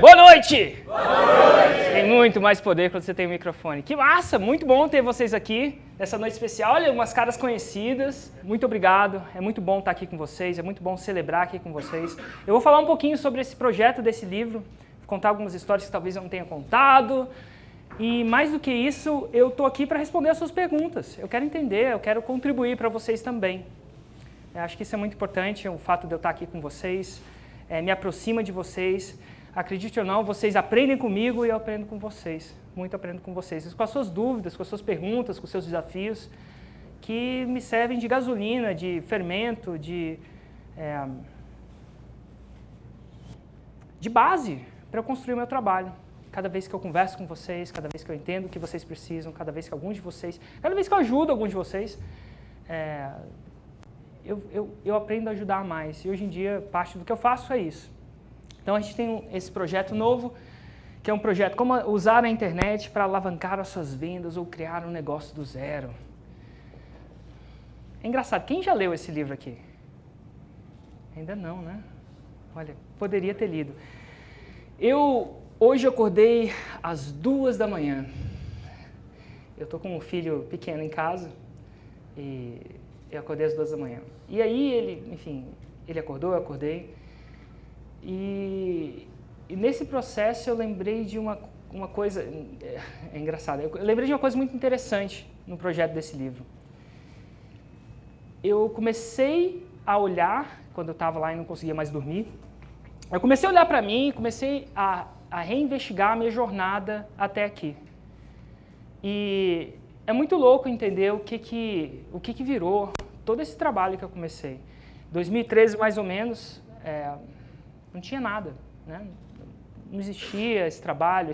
Boa noite! Boa noite! Tem muito mais poder quando você tem o microfone. Que massa! Muito bom ter vocês aqui nessa noite especial. Olha, umas caras conhecidas. Muito obrigado. É muito bom estar aqui com vocês. É muito bom celebrar aqui com vocês. Eu vou falar um pouquinho sobre esse projeto desse livro. Vou contar algumas histórias que talvez eu não tenha contado. E mais do que isso, eu estou aqui para responder as suas perguntas. Eu quero entender, eu quero contribuir para vocês também. Eu acho que isso é muito importante, o fato de eu estar aqui com vocês. Me aproxima de vocês. Acredite ou não, vocês aprendem comigo e eu aprendo com vocês. Muito aprendo com vocês. Com as suas dúvidas, com as suas perguntas, com os seus desafios, que me servem de gasolina, de fermento, de base para eu construir o meu trabalho. Cada vez que eu converso com vocês, cada vez que eu entendo o que vocês precisam, cada vez que alguns de vocês, cada vez que eu ajudo alguns de vocês, eu aprendo a ajudar mais. E hoje em dia, parte do que eu faço é isso. Então a gente tem esse projeto novo, que é um projeto como usar a internet para alavancar as suas vendas ou criar um negócio do zero. É engraçado, quem já leu esse livro aqui? Ainda não, né? Olha, poderia ter lido. Hoje eu acordei às 2 da manhã. Eu estou com um filho pequeno em casa e eu acordei às 2 da manhã. E aí ele acordou, eu acordei. E nesse processo eu lembrei de uma coisa, é engraçado, eu lembrei de uma coisa muito interessante no projeto desse livro. Eu comecei a olhar, quando eu estava lá e não conseguia mais dormir, eu comecei a olhar para mim, comecei a reinvestigar a minha jornada até aqui. E é muito louco entender o que virou todo esse trabalho que eu comecei. 2013, mais ou menos, não tinha nada, né? Não existia esse trabalho,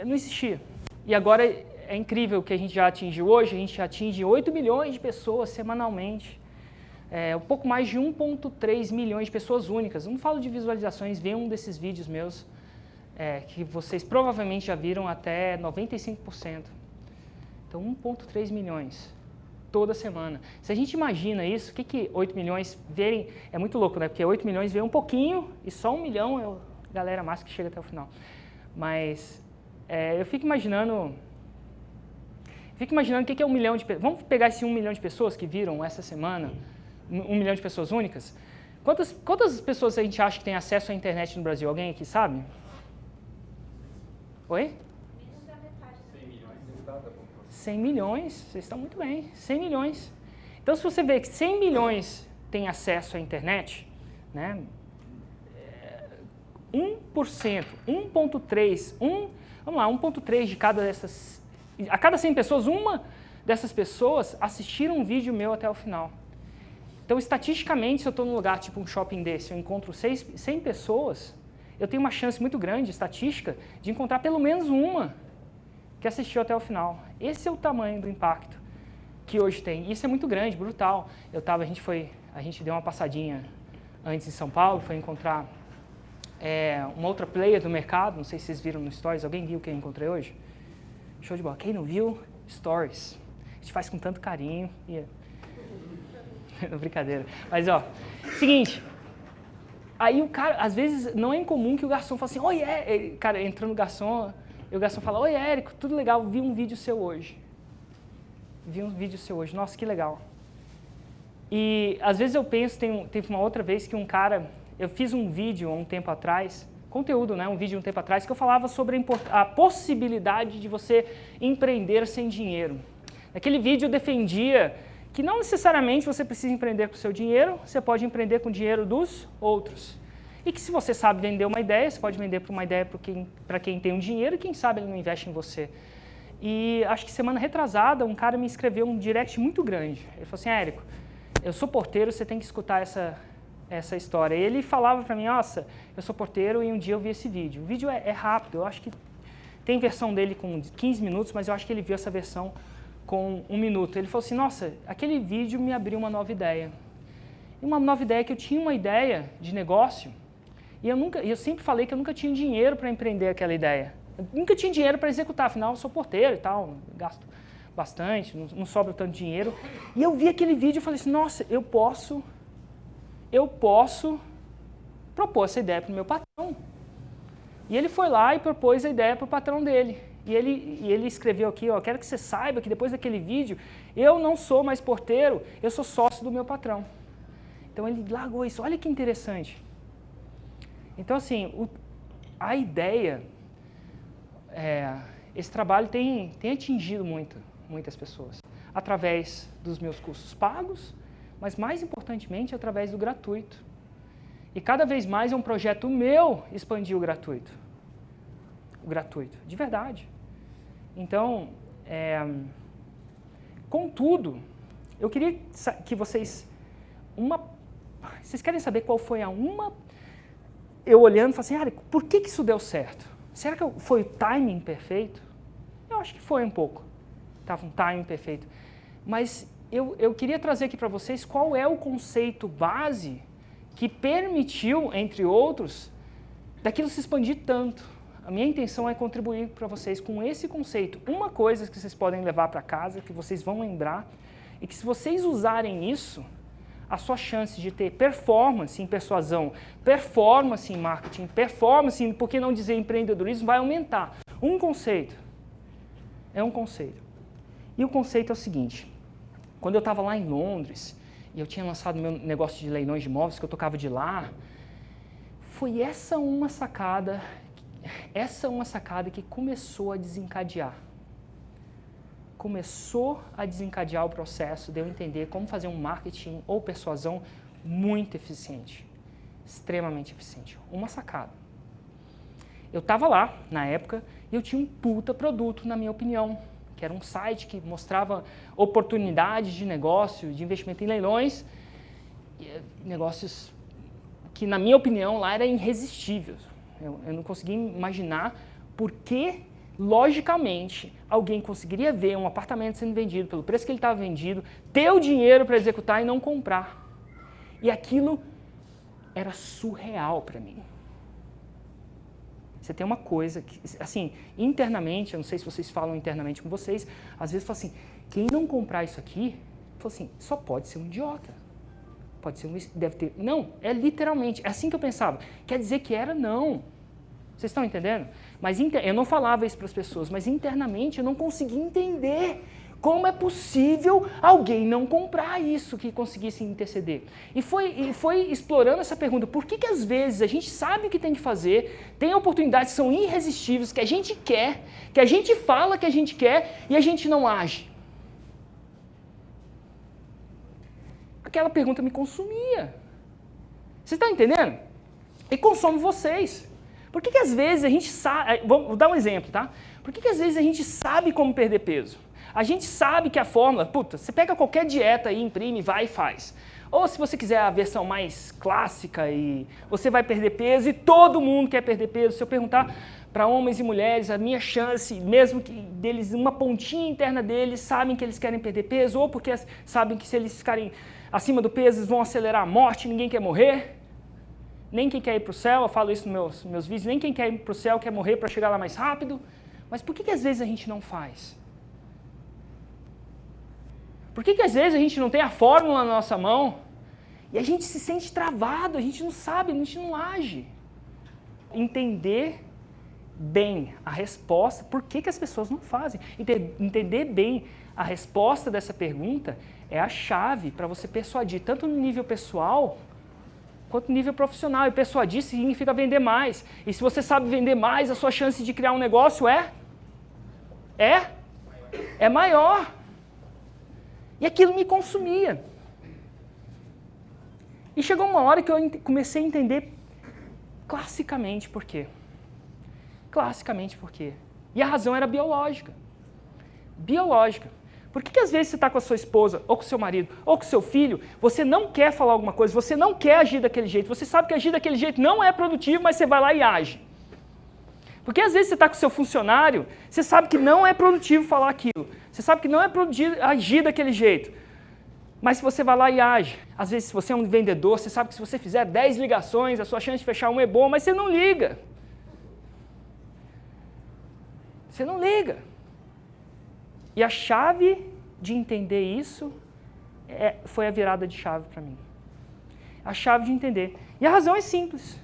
não existia. E agora é incrível o que a gente já atingiu hoje, a gente atinge 8 milhões de pessoas semanalmente, um pouco mais de 1,3 milhões de pessoas únicas. Não falo de visualizações, vê um desses vídeos meus, que vocês provavelmente já viram até 95%. Então 1,3 milhões. Toda semana. Se a gente imagina isso, o que 8 milhões verem... É muito louco, né? Porque 8 milhões vê um pouquinho e só 1 milhão é a galera massa que chega até o final. Mas eu fico imaginando... o que é 1 milhão de pessoas. Vamos pegar esse 1 milhão de pessoas que viram essa semana, 1 milhão de pessoas únicas. Quantas pessoas a gente acha que tem acesso à internet no Brasil? Alguém aqui sabe? Oi? 100 milhões, vocês estão muito bem, 100 milhões. Então, se você vê que 100 milhões têm acesso à internet, né, 1%, 1,3, vamos lá, 1,3 de cada dessas, a cada 100 pessoas, uma dessas pessoas assistiram um vídeo meu até o final. Então, estatisticamente, se eu estou num lugar tipo um shopping desse, eu encontro 100 pessoas, eu tenho uma chance muito grande, estatística, de encontrar pelo menos uma que assistiu até o final. Esse é o tamanho do impacto que hoje tem. Isso é muito grande, brutal. A gente deu uma passadinha antes em São Paulo, foi encontrar uma outra player do mercado, não sei se vocês viram no Stories, alguém viu quem eu encontrei hoje? Show de bola. Quem não viu, Stories. A gente faz com tanto carinho. Brincadeira. Mas, seguinte, aí o cara, às vezes, não é incomum que o garçom fale assim, oi, cara, entrando no garçom, e o garçom fala, oi, Érico, tudo legal, vi um vídeo seu hoje. Nossa, que legal. E às vezes eu penso, teve uma outra vez que um cara, eu fiz um vídeo há um tempo atrás, conteúdo, né, um vídeo há um tempo atrás, que eu falava sobre a possibilidade de você empreender sem dinheiro. Naquele vídeo eu defendia que não necessariamente você precisa empreender com o seu dinheiro, você pode empreender com o dinheiro dos outros. E que se você sabe vender uma ideia, você pode vender uma ideia para quem tem um dinheiro e quem sabe ele não investe em você. E acho que semana retrasada, um cara me escreveu um direct muito grande. Ele falou assim, Érico, eu sou porteiro, você tem que escutar essa história. E ele falava para mim, nossa, eu sou porteiro e um dia eu vi esse vídeo. O vídeo é rápido, eu acho que tem versão dele com 15 minutos, mas eu acho que ele viu essa versão com 1 minuto. Ele falou assim, nossa, aquele vídeo me abriu uma nova ideia. E uma nova ideia que eu tinha uma ideia de negócio, e eu sempre falei que eu nunca tinha dinheiro para empreender aquela ideia. Eu nunca tinha dinheiro para executar, afinal eu sou porteiro e tal, gasto bastante, não sobra tanto dinheiro. E eu vi aquele vídeo e falei assim, nossa, eu posso propôs essa ideia para o meu patrão. E ele foi lá e propôs a ideia para o patrão dele. E ele escreveu aqui, ó, quero que você saiba que depois daquele vídeo, eu não sou mais porteiro, eu sou sócio do meu patrão. Então ele largou isso, olha que interessante. Então assim, a ideia, esse trabalho tem atingido muitas pessoas, através dos meus cursos pagos, mas mais importantemente através do gratuito. E cada vez mais é um projeto meu expandir o gratuito. O gratuito, de verdade. Então, contudo, eu queria que vocês... Vocês querem saber qual foi eu olhando e falei assim, por que isso deu certo? Será que foi o timing perfeito? Eu acho que foi um pouco. Estava um timing perfeito. Mas eu queria trazer aqui para vocês qual é o conceito base que permitiu, entre outros, daquilo se expandir tanto. A minha intenção é contribuir para vocês com esse conceito. Uma coisa que vocês podem levar para casa, que vocês vão lembrar, e que se vocês usarem isso, a sua chance de ter performance em persuasão, performance em marketing, performance em, por que não dizer empreendedorismo, vai aumentar. Um conceito. É um conceito. E o conceito é o seguinte. Quando eu estava lá em Londres, e eu tinha lançado meu negócio de leilões de imóveis, que eu tocava de lá, foi essa uma sacada que começou a desencadear. Começou a desencadear o processo de eu entender como fazer um marketing ou persuasão muito eficiente. Extremamente eficiente. Uma sacada. Eu estava lá, na época, e eu tinha um puta produto, na minha opinião, que era um site que mostrava oportunidades de negócio, de investimento em leilões, negócios que, na minha opinião, lá era irresistível. Eu não conseguia imaginar por que, logicamente, alguém conseguiria ver um apartamento sendo vendido pelo preço que ele estava vendido, ter o dinheiro para executar e não comprar. E aquilo era surreal para mim. Você tem uma coisa que, assim, internamente, eu não sei se vocês falam internamente com vocês, às vezes falam assim, quem não comprar isso aqui, fala assim, só pode ser um idiota. Pode ser deve ter. Não, é literalmente, é assim que eu pensava. Quer dizer que era não. Vocês estão entendendo? Mas eu não falava isso para as pessoas, mas internamente eu não conseguia entender como é possível alguém não comprar isso que conseguisse interceder. E foi explorando essa pergunta, por que às vezes a gente sabe o que tem que fazer, tem oportunidades que são irresistíveis, que a gente quer, que a gente fala que a gente quer e a gente não age? Aquela pergunta me consumia. Vocês estão entendendo? E consome vocês. Por que às vezes a gente sabe... Vou dar um exemplo, tá? Por que às vezes a gente sabe como perder peso? A gente sabe que a fórmula... Puta, você pega qualquer dieta aí, imprime, vai e faz. Ou se você quiser a versão mais clássica, e você vai perder peso e todo mundo quer perder peso. Se eu perguntar para homens e mulheres, a minha chance, mesmo que deles, uma pontinha interna deles, sabem que eles querem perder peso, ou porque sabem que se eles ficarem acima do peso, eles vão acelerar a morte, ninguém quer morrer. Nem quem quer ir para o céu, eu falo isso nos meus vídeos, nem quem quer ir para o céu quer morrer para chegar lá mais rápido. Mas por que às vezes a gente não faz? Por que às vezes a gente não tem a fórmula na nossa mão e a gente se sente travado, a gente não sabe, a gente não age? Entender bem a resposta, por que as pessoas não fazem? Entender bem a resposta dessa pergunta é a chave para você persuadir, tanto no nível pessoal quanto no nível profissional. E persuadir significa vender mais. E se você sabe vender mais, a sua chance de criar um negócio é maior. E aquilo me consumia. E chegou uma hora que eu comecei a entender classicamente por quê. Classicamente por quê. E a razão era biológica. Biológica. Por que às vezes você está com a sua esposa, ou com o seu marido, ou com o seu filho, você não quer falar alguma coisa, você não quer agir daquele jeito, você sabe que agir daquele jeito não é produtivo, mas você vai lá e age. Porque às vezes você está com o seu funcionário, você sabe que não é produtivo falar aquilo, você sabe que não é produtivo agir daquele jeito, mas se você vai lá e age. Às vezes se você é um vendedor, você sabe que se você fizer 10 ligações, a sua chance de fechar uma é boa, mas você não liga. Você não liga. E a chave de entender isso foi a virada de chave para mim. A chave de entender. E a razão é simples.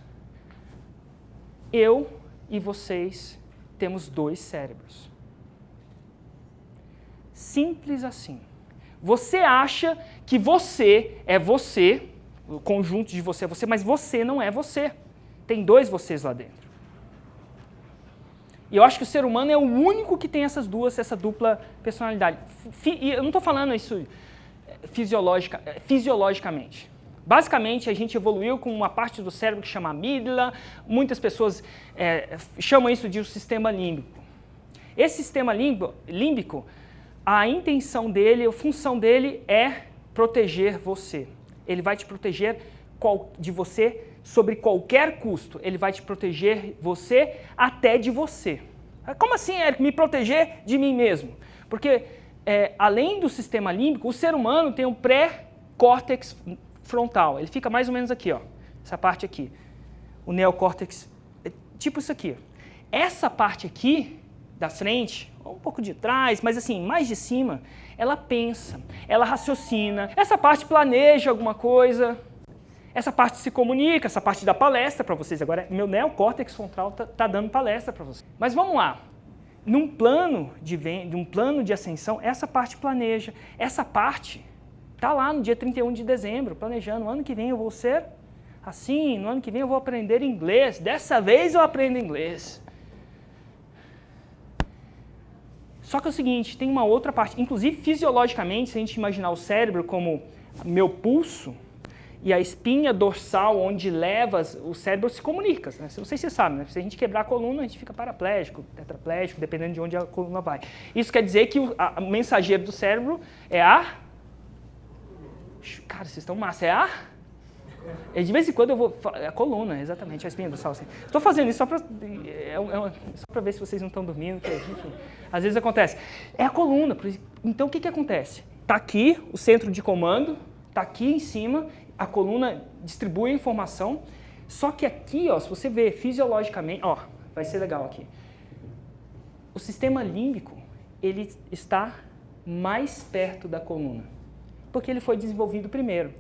Eu e vocês temos 2 cérebros. Simples assim. Você acha que você é você, o conjunto de você é você, mas você não é você. Tem 2 vocês lá dentro. E eu acho que o ser humano é o único que tem essa dupla personalidade. E eu não estou falando isso fisiologicamente. Basicamente, a gente evoluiu com uma parte do cérebro que chama amígdala. Muitas pessoas chamam isso de um sistema límbico. Esse sistema límbico, a intenção dele, a função dele é proteger você. Ele vai te proteger de você sobre qualquer custo. Ele vai te proteger você até de você. Como assim, Érico, me proteger de mim mesmo? Porque, além do sistema límbico, o ser humano tem um pré-córtex frontal. Ele fica mais ou menos aqui, ó, essa parte aqui. O neocórtex, tipo isso aqui. Essa parte aqui, da frente, um pouco de trás, mas assim, mais de cima, ela pensa, ela raciocina. Essa parte planeja alguma coisa. Essa parte se comunica, essa parte dá palestra para vocês. Agora, meu neocórtex frontal tá dando palestra para vocês. Mas vamos lá. Num plano de ascensão, essa parte planeja. Essa parte está lá no dia 31 de dezembro, planejando. No ano que vem eu vou ser assim, no ano que vem eu vou aprender inglês. Dessa vez eu aprendo inglês. Só que é o seguinte, tem uma outra parte. Inclusive, fisiologicamente, se a gente imaginar o cérebro como meu pulso, e a espinha dorsal, onde leva o cérebro, se comunica. Né? Não sei se você sabe, né? Se a gente quebrar a coluna, a gente fica paraplégico, tetraplégico, dependendo de onde a coluna vai. Isso quer dizer que o mensageiro do cérebro é a... Cara, vocês estão massa. É a... De vez em quando eu vou... A coluna, exatamente, a espinha dorsal. Assim. Estou fazendo isso só para ver se vocês não estão dormindo, que, enfim, às vezes acontece. É a coluna. Então, o que acontece? Está aqui o centro de comando, está aqui em cima... A coluna distribui a informação, só que aqui, ó, se você ver fisiologicamente, ó, vai ser legal aqui. O sistema límbico, ele está mais perto da coluna, porque ele foi desenvolvido primeiro.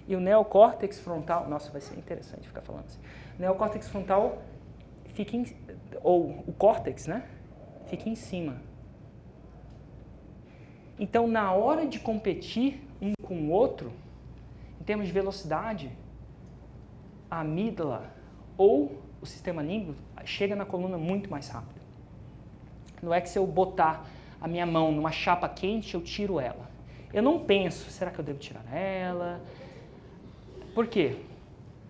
E o neocórtex frontal, nossa, vai ser interessante ficar falando assim. O neocórtex frontal fica ou o córtex, né, fica em cima. Então, na hora de competir um com o outro, em termos de velocidade, a amígdala ou o sistema límbico chega na coluna muito mais rápido. Não é que se eu botar a minha mão numa chapa quente, eu tiro ela. Eu não penso, será que eu devo tirar ela? Por quê?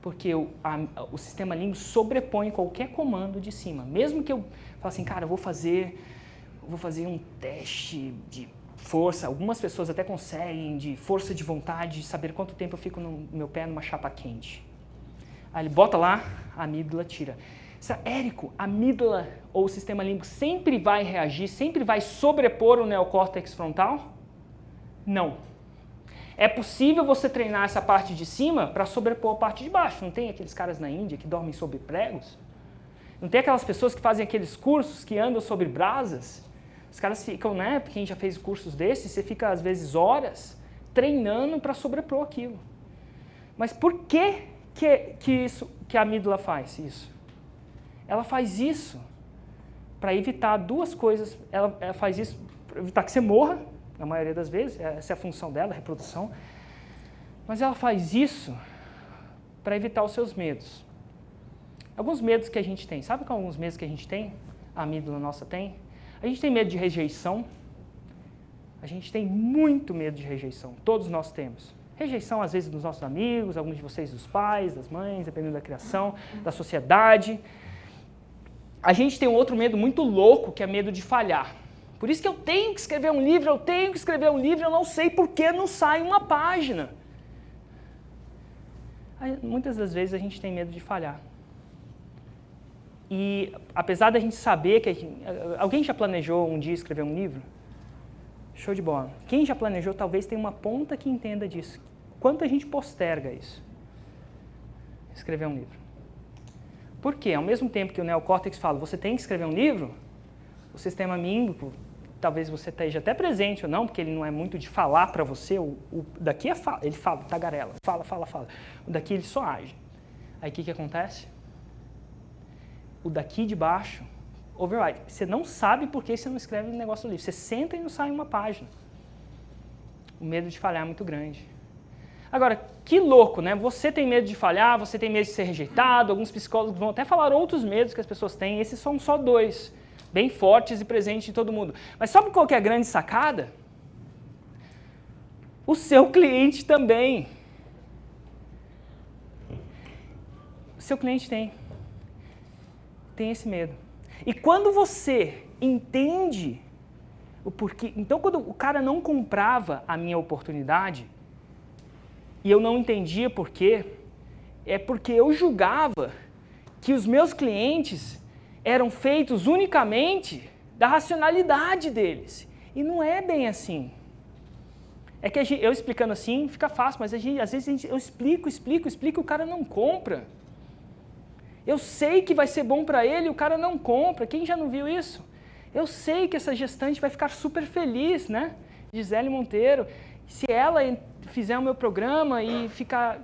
Porque o sistema límbico sobrepõe qualquer comando de cima. Mesmo que eu fale assim, cara, eu vou fazer um teste de força, algumas pessoas até conseguem, de força de vontade, de saber quanto tempo eu fico no meu pé numa chapa quente. Aí ele bota lá, a amígdala tira. Érico, a amígdala ou o sistema límbico sempre vai reagir, sempre vai sobrepor o neocórtex frontal? Não. É possível você treinar essa parte de cima para sobrepor a parte de baixo. Não tem aqueles caras na Índia que dormem sobre pregos? Não tem aquelas pessoas que fazem aqueles cursos que andam sobre brasas? Os caras ficam, né, quem já fez cursos desses, você fica às vezes horas treinando para sobrepor aquilo. Mas por que a amígdala faz isso? Ela faz isso para evitar 2 coisas. Ela faz isso para evitar que você morra, na maioria das vezes, essa é a função dela, a reprodução. Mas ela faz isso para evitar os seus medos. Alguns medos que a gente tem. Sabe qual alguns medos que a gente tem? A amígdala nossa tem? A gente tem medo de rejeição. A gente tem muito medo de rejeição. Todos nós temos. Rejeição, às vezes, dos nossos amigos, alguns de vocês dos pais, das mães, dependendo da criação, da sociedade. A gente tem um outro medo muito louco, que é medo de falhar. Por isso que eu tenho que escrever um livro, eu não sei por que não sai uma página. Muitas das vezes a gente tem medo de falhar. E apesar da gente saber que... Alguém já planejou um dia escrever um livro? Show de bola. Quem já planejou talvez tenha uma ponta que entenda disso. Quanto a gente posterga isso? Escrever um livro. Por quê? Ao mesmo tempo que o neocórtex fala, você tem que escrever um livro, o sistema límbico talvez você esteja até presente ou não, porque ele não é muito de falar para você, o daqui ele fala, tagarela, fala. O daqui ele só age. Aí o que acontece? O daqui de baixo, override. Você não sabe por que você não escreve um negócio do livro. Você senta e não sai uma página. O medo de falhar é muito grande. Agora, que louco, né? Você tem medo de falhar, você tem medo de ser rejeitado, alguns psicólogos vão até falar outros medos que as pessoas têm, esses são só 2, bem fortes e presentes em todo mundo. Mas sabe qual que é a grande sacada? O seu cliente também. O seu cliente tem esse medo. E quando você entende o porquê... Então, quando o cara não comprava a minha oportunidade, e eu não entendia por quê, é porque eu julgava que os meus clientes eram feitos unicamente da racionalidade deles. E não é bem assim. É que eu explicando assim fica fácil, mas às vezes eu explico, o cara não compra. Eu sei que vai ser bom para ele, o cara não compra. Quem já não viu isso? Eu sei que essa gestante vai ficar super feliz, né? Gisele Monteiro. Se ela fizer o meu programa e ficar,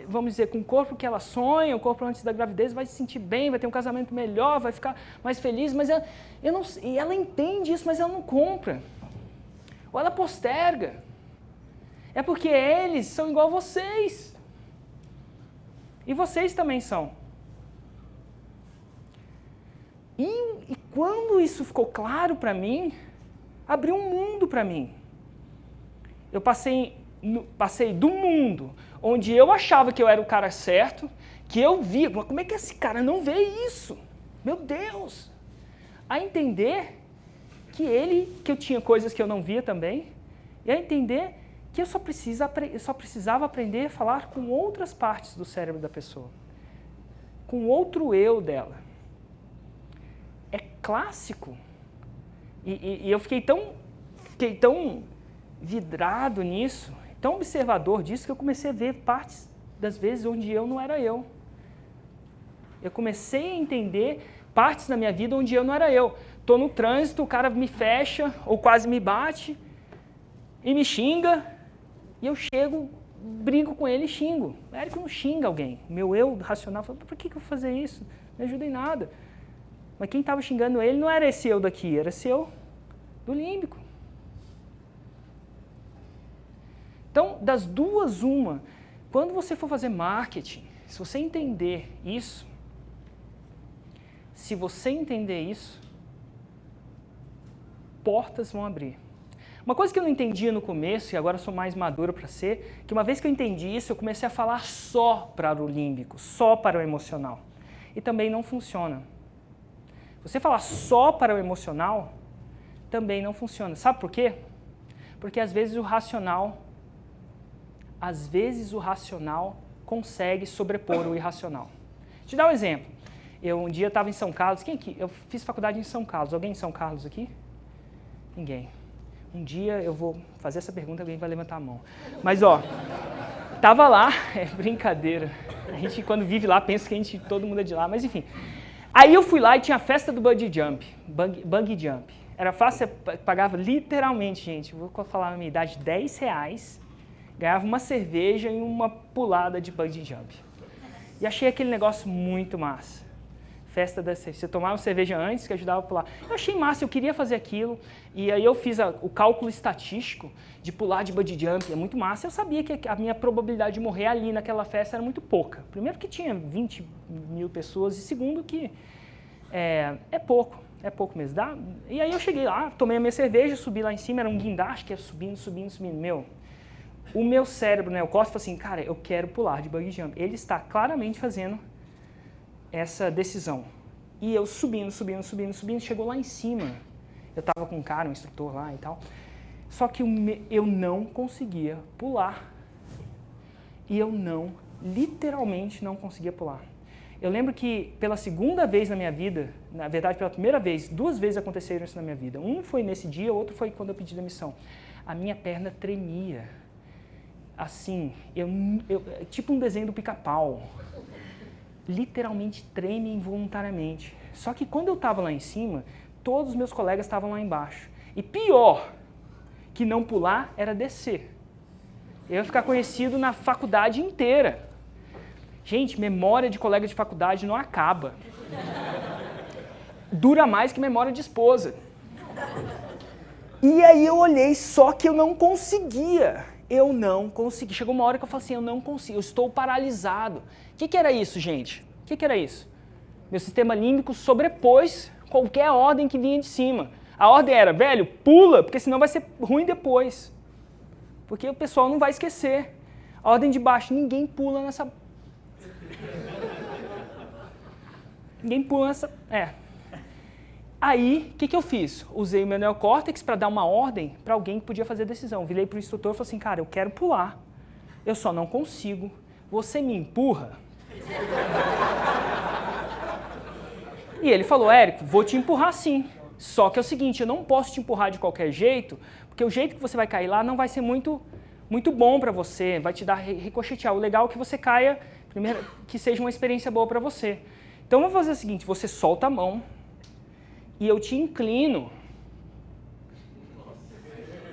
vamos dizer, com o corpo que ela sonha, o corpo antes da gravidez, vai se sentir bem, vai ter um casamento melhor, vai ficar mais feliz, mas ela entende isso, mas ela não compra. Ou ela posterga. É porque eles são igual a vocês. E vocês também são. E quando isso ficou claro para mim, abriu um mundo para mim. Eu passei do mundo onde eu achava que eu era o cara certo, que eu via, mas como é que esse cara não vê isso? Meu Deus! A entender que eu tinha coisas que eu não via também, e a entender que eu só precisava aprender a falar com outras partes do cérebro da pessoa, com outro eu dela. É clássico. E eu fiquei tão vidrado nisso, tão observador disso, que eu comecei a ver partes das vezes onde eu não era eu. Eu comecei a entender partes da minha vida onde eu não era eu. Estou no trânsito, o cara me fecha ou quase me bate e me xinga, e eu chego, brigo com ele e xingo. O Érico não xinga alguém. O meu eu racional fala, por que eu vou fazer isso? Não ajuda em nada. Mas quem estava xingando ele não era esse eu daqui, era esse eu do límbico. Então, das duas, uma. Quando você for fazer marketing, se você entender isso, portas vão abrir. Uma coisa que eu não entendia no começo, e agora sou mais maduro para ser, que uma vez que eu entendi isso, eu comecei a falar só para o límbico, só para o emocional. E também não funciona. Você falar só para o emocional, também não funciona. Sabe por quê? Porque às vezes o racional consegue sobrepor o irracional. Vou te dar um exemplo. Eu um dia estava em São Carlos. Quem aqui? Eu fiz faculdade em São Carlos. Alguém em São Carlos aqui? Ninguém. Um dia eu vou fazer essa pergunta, alguém vai levantar a mão. Mas, tava lá, é brincadeira. A gente, quando vive lá, pensa que todo mundo é de lá, mas enfim. Aí eu fui lá e tinha a festa do bungee jump. Era fácil, você pagava literalmente, gente, vou falar a minha idade, R$10, ganhava uma cerveja e uma pulada de bungee jump. E achei aquele negócio muito massa. Festa da cerveja. Você tomava cerveja antes, que ajudava a pular. Eu achei massa, eu queria fazer aquilo. E aí eu fiz o cálculo estatístico de pular de bungee jump. É muito massa. Eu sabia que a minha probabilidade de morrer ali naquela festa era muito pouca. Primeiro que tinha 20 mil pessoas e segundo que é pouco mesmo. E aí eu cheguei lá, tomei a minha cerveja, subi lá em cima, era um guindaste que ia subindo. O meu cérebro, né, o córtex, falou assim, cara, eu quero pular de bungee jump. Ele está claramente fazendo essa decisão. E eu subindo, chegou lá em cima. Eu estava com um cara, um instrutor lá e tal. Só que eu não conseguia pular. E eu literalmente não conseguia pular. Eu lembro que pela segunda vez na minha vida, na verdade pela primeira vez, 2 vezes aconteceram isso na minha vida. Um foi nesse dia, outro foi quando eu pedi demissão. A minha perna tremia. Assim, tipo um desenho do Pica-Pau. Literalmente treme involuntariamente. Só que quando eu estava lá em cima, todos os meus colegas estavam lá embaixo. E pior que não pular era descer. Eu ia ficar conhecido na faculdade inteira. Gente, memória de colega de faculdade não acaba. Dura mais que memória de esposa. E aí eu olhei, só que eu não conseguia. Eu não consegui. Chegou uma hora que eu falei assim, eu não consigo, eu estou paralisado. O que era isso, gente? O que era isso? Meu sistema límbico sobrepôs qualquer ordem que vinha de cima. A ordem era, velho, pula, porque senão vai ser ruim depois. Porque o pessoal não vai esquecer. A ordem de baixo, ninguém pula nessa... Ninguém pula nessa... Aí, o que eu fiz? Usei o meu neocórtex para dar uma ordem para alguém que podia fazer a decisão. Virei para o instrutor e falei assim, cara, eu quero pular, eu só não consigo. Você me empurra? E ele falou, Érico, vou te empurrar sim. Só que é o seguinte, eu não posso te empurrar de qualquer jeito, porque o jeito que você vai cair lá não vai ser muito bom para você, vai te dar ricochetear. O legal é que você caia, primeiro, que seja uma experiência boa para você. Então, vamos fazer o seguinte, você solta a mão e eu te inclino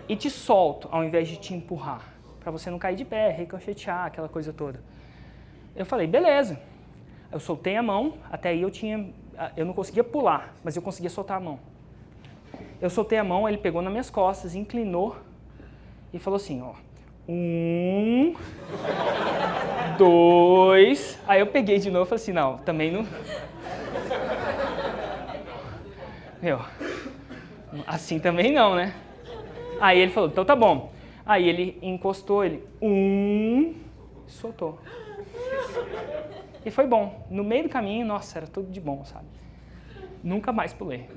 e te solto, ao invés de te empurrar, para você não cair de pé, ricochetear, aquela coisa toda. Eu falei, beleza. Eu soltei a mão, até aí eu não conseguia pular, mas eu conseguia soltar a mão. Eu soltei a mão, ele pegou nas minhas costas, inclinou e falou assim, ó, 1, 2, aí eu peguei de novo e falei assim, não, também não... Meu, assim também não, né? Aí ele falou, então tá bom. Aí ele encostou, ele, 1, soltou. E foi bom. No meio do caminho, nossa, era tudo de bom, sabe? Nunca mais pulei.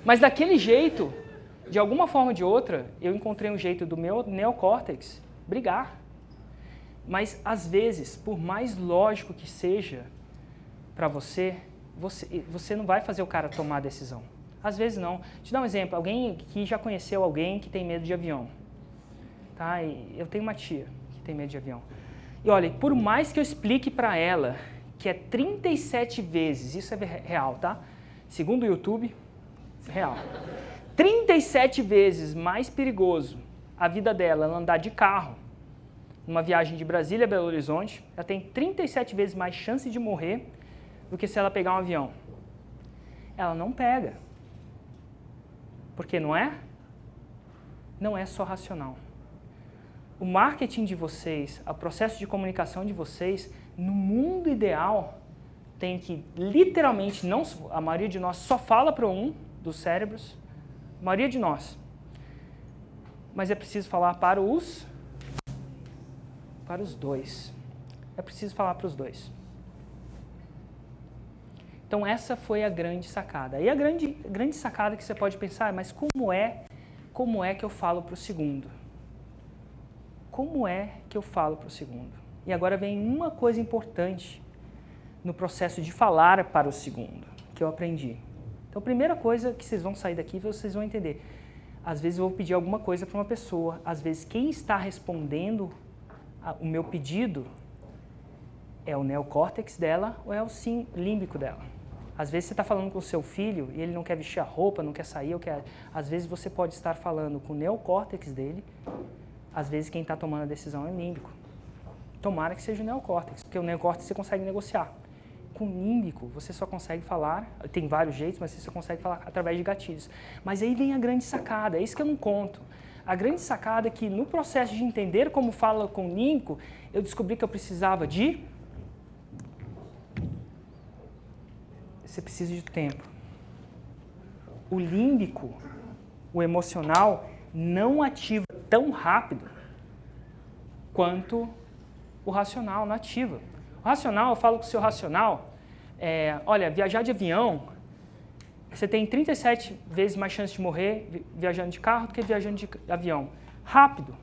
Mas daquele jeito, de alguma forma ou de outra, eu encontrei um jeito do meu neocórtex brigar. Mas, às vezes, por mais lógico que seja para você não vai fazer o cara tomar a decisão. Às vezes não. Deixa eu dar um exemplo. Alguém que já conheceu alguém que tem medo de avião. Tá? E eu tenho uma tia que tem medo de avião. E olha, por mais que eu explique para ela que é 37 vezes, isso é real, tá? Segundo o YouTube, real. 37 vezes mais perigoso a vida dela ela andar de carro numa viagem de Brasília a Belo Horizonte, ela tem 37 vezes mais chance de morrer do que se ela pegar um avião. Ela não pega. Porque não é só racional. O marketing de vocês, o processo de comunicação de vocês, no mundo ideal, tem que literalmente, a maioria de nós só fala para um dos cérebros, a maioria de nós. Mas é preciso falar para os dois. É preciso falar para os dois. Então essa foi a grande sacada. E a grande sacada que você pode pensar, mas como é que eu falo para o segundo? Como é que eu falo para o segundo? E agora vem uma coisa importante no processo de falar para o segundo, que eu aprendi. Então a primeira coisa que vocês vão sair daqui, vocês vão entender. Às vezes eu vou pedir alguma coisa para uma pessoa, às vezes quem está respondendo o meu pedido é o neocórtex dela ou é o límbico dela. Às vezes você está falando com o seu filho e ele não quer vestir a roupa, não quer sair, às vezes você pode estar falando com o neocórtex dele, às vezes quem está tomando a decisão é o límbico. Tomara que seja o neocórtex, porque o neocórtex você consegue negociar. Com o límbico você só consegue falar, tem vários jeitos, mas você só consegue falar através de gatilhos. Mas aí vem a grande sacada, é isso que eu não conto. A grande sacada é que no processo de entender como fala com o límbico, eu descobri que eu precisava de... Você precisa de tempo. O límbico, o emocional, não ativa tão rápido quanto o racional não ativa. O racional, eu falo com o seu racional, olha, viajar de avião, você tem 37 vezes mais chance de morrer viajando de carro do que viajando de avião. Rápido.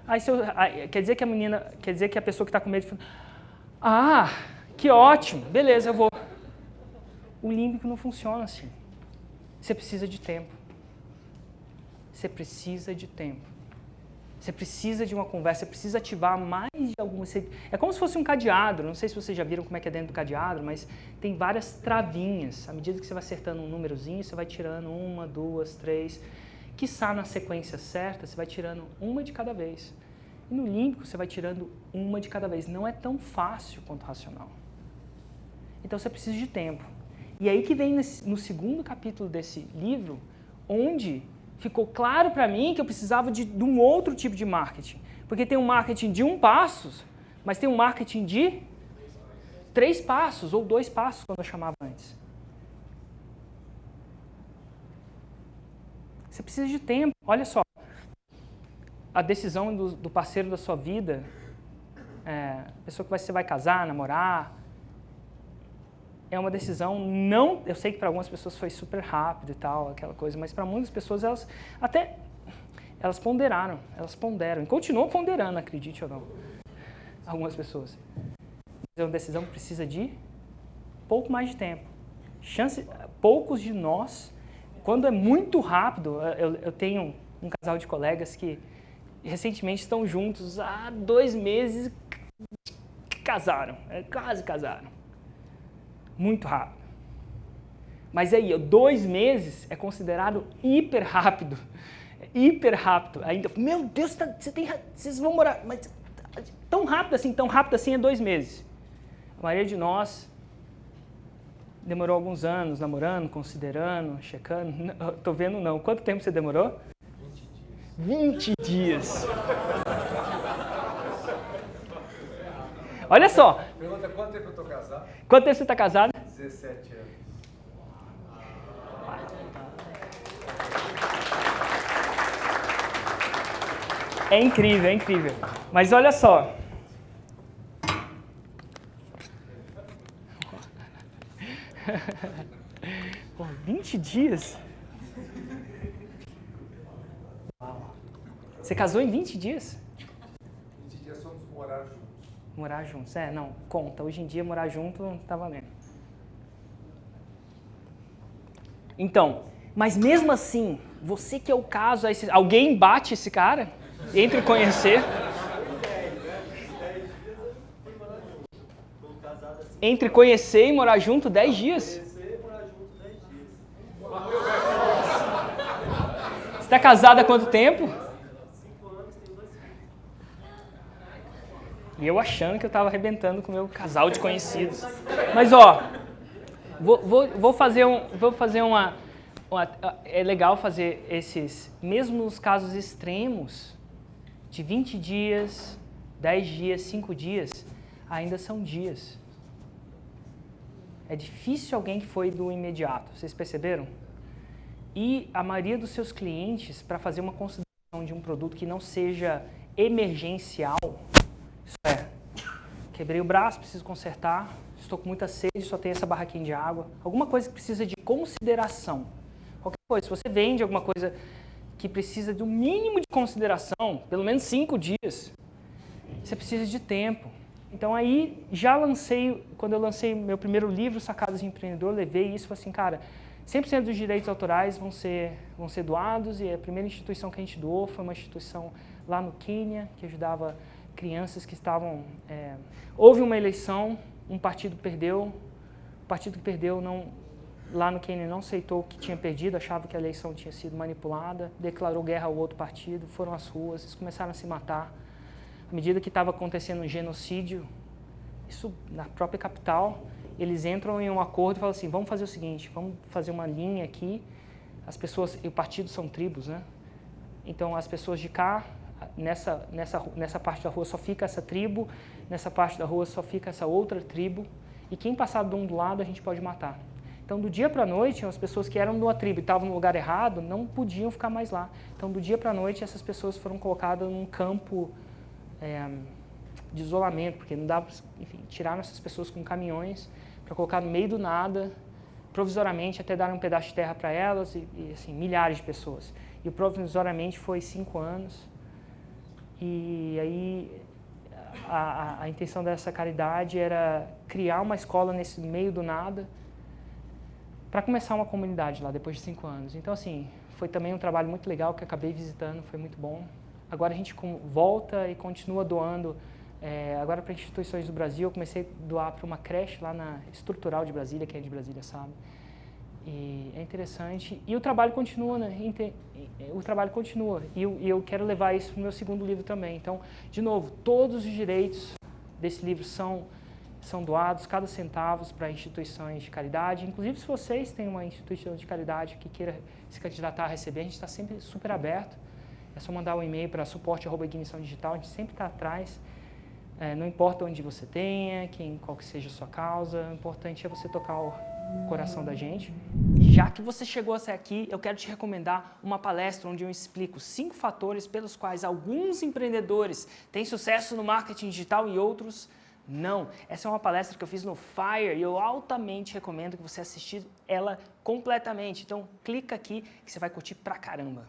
Aí quer dizer que a pessoa que está com medo... Ah, que ótimo, beleza, eu vou... O límbico não funciona assim. Você precisa de tempo. Você precisa de tempo. Você precisa de uma conversa, você precisa ativar mais de algumas... É como se fosse um cadeado, não sei se vocês já viram como é que é dentro do cadeado, mas tem várias travinhas. À medida que você vai acertando um númerozinho, você vai tirando 1, 2, 3. Quiçá na sequência certa, você vai tirando uma de cada vez. E no límbico, você vai tirando uma de cada vez. Não é tão fácil quanto o racional. Então você precisa de tempo. E aí que vem no segundo capítulo desse livro, onde ficou claro para mim que eu precisava de um outro tipo de marketing. Porque tem um marketing de 1 passo, mas tem um marketing de 3 passos, ou 2 passos, como eu chamava antes. Você precisa de tempo. Olha só, a decisão do parceiro da sua vida, a pessoa que você vai casar, namorar, é uma decisão não... Eu sei que para algumas pessoas foi super rápido e tal, aquela coisa, mas para muitas pessoas elas ponderam, e continuam ponderando, acredite ou não, algumas pessoas. É uma decisão que precisa de pouco mais de tempo. Poucos de nós, quando é muito rápido, eu tenho um casal de colegas que recentemente estão juntos há 2 meses, casaram, quase casaram. Muito rápido. Mas aí, 2 meses é considerado hiper rápido. Hiper rápido. Ainda, meu Deus, vocês vão morar... Mas, tão rápido assim é 2 meses. A maioria de nós demorou alguns anos namorando, considerando, checando. Tô vendo não. Quanto tempo você demorou? 20 dias. Olha só. Pergunta quanto tempo eu tô casado? Quanto tempo você está casado? 17 anos. É incrível, é incrível. Mas olha só. Pô, 20 dias? Uau. Você casou em 20 dias? 20 dias fomos morar juntos. Morar juntos, não, conta. Hoje em dia morar junto não tá valendo. Então, mas mesmo assim, você que é o caso, alguém bate esse cara? Entre conhecer. Entre conhecer e morar junto 10 dias. Você está casado há quanto tempo? 5 anos, tenho 2 filhos. E eu achando que eu estava arrebentando com o meu casal de conhecidos. Mas ó, vou fazer uma... É legal fazer esses, mesmo nos casos extremos, de 20 dias, 10 dias, 5 dias, ainda são dias. É difícil alguém que foi do imediato, vocês perceberam? E a maioria dos seus clientes, para fazer uma consideração de um produto que não seja emergencial, isso é, quebrei o braço, preciso consertar, estou com muita sede, só tenho essa barraquinha de água, alguma coisa que precisa de consideração. Qualquer coisa, se você vende alguma coisa que precisa de um mínimo de consideração, pelo menos 5 dias, você precisa de tempo. Então aí, quando eu lancei meu primeiro livro, Sacadas de Empreendedor, levei isso e falei assim, cara, 100% dos direitos autorais vão ser doados, e a primeira instituição que a gente doou foi uma instituição lá no Quênia, que ajudava crianças que estavam... Houve uma eleição, um partido perdeu, o partido que perdeu lá no Quênia não aceitou que tinha perdido, achava que a eleição tinha sido manipulada, declarou guerra ao outro partido, foram às ruas, eles começaram a se matar. À medida que estava acontecendo um genocídio, isso na própria capital, eles entram em um acordo e falam assim, vamos fazer o seguinte, vamos fazer uma linha aqui, as pessoas, e o partido são tribos, né? Então as pessoas de cá, nessa parte da rua só fica essa tribo, nessa parte da rua só fica essa outra tribo, e quem passar de um do lado a gente pode matar. Então, do dia para a noite, as pessoas que eram de uma tribo e estavam no lugar errado não podiam ficar mais lá. Então, do dia para a noite, essas pessoas foram colocadas num campo de isolamento, porque não dava, enfim, tiraram essas pessoas com caminhões para colocar no meio do nada, provisoriamente, até dar um pedaço de terra para elas, e assim, milhares de pessoas. E o provisoriamente foi 5 anos. E aí, a intenção dessa caridade era criar uma escola nesse meio do nada, para começar uma comunidade lá, depois de 5 anos. Então, assim, foi também um trabalho muito legal que eu acabei visitando, foi muito bom. agora a gente volta e continua doando. Agora para instituições do Brasil, eu comecei a doar para uma creche lá na Estrutural de Brasília, quem é de Brasília sabe. E é interessante. E o trabalho continua, né? O trabalho continua. E eu quero levar isso para o meu segundo livro também. Então, de novo, todos os direitos desse livro são doados, cada centavo para instituições de caridade. Inclusive, se vocês têm uma instituição de caridade que queira se candidatar a receber, a gente está sempre super aberto. É só mandar um e-mail para suporte@igniçãodigital, a gente sempre está atrás. Não importa onde você tenha, qual que seja a sua causa, o importante é você tocar o coração da gente. Já que você chegou até aqui, eu quero te recomendar uma palestra onde eu explico 5 fatores pelos quais alguns empreendedores têm sucesso no marketing digital e outros não. Essa é uma palestra que eu fiz no Fire e eu altamente recomendo que você assista ela completamente. Então, clica aqui que você vai curtir pra caramba.